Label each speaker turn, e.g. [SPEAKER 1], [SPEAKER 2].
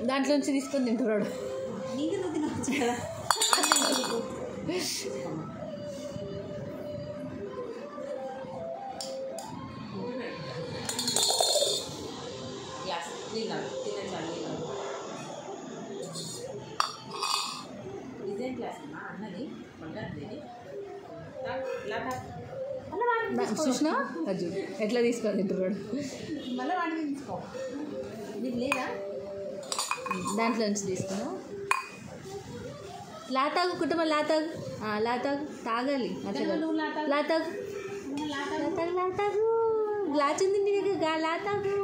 [SPEAKER 1] దాంట్లోంచి తీసుకొని తింటున్నాడు.
[SPEAKER 2] చూసినా అర్జున్ ఎట్లా తీసుకొని తింటున్నాడు.
[SPEAKER 1] మళ్ళీ వాడిని తీసుకో. నీకు లేదా
[SPEAKER 2] దాంట్లో నుంచి తీసుకున్నా. లాతాగు కుటుంబం లాతాగు లాతాగు తాగాలి. లాతాగు లాతాగు లాతాగు లాతాగు గ్లాస్ ఉంది నీ దగ్గర లాతాగు.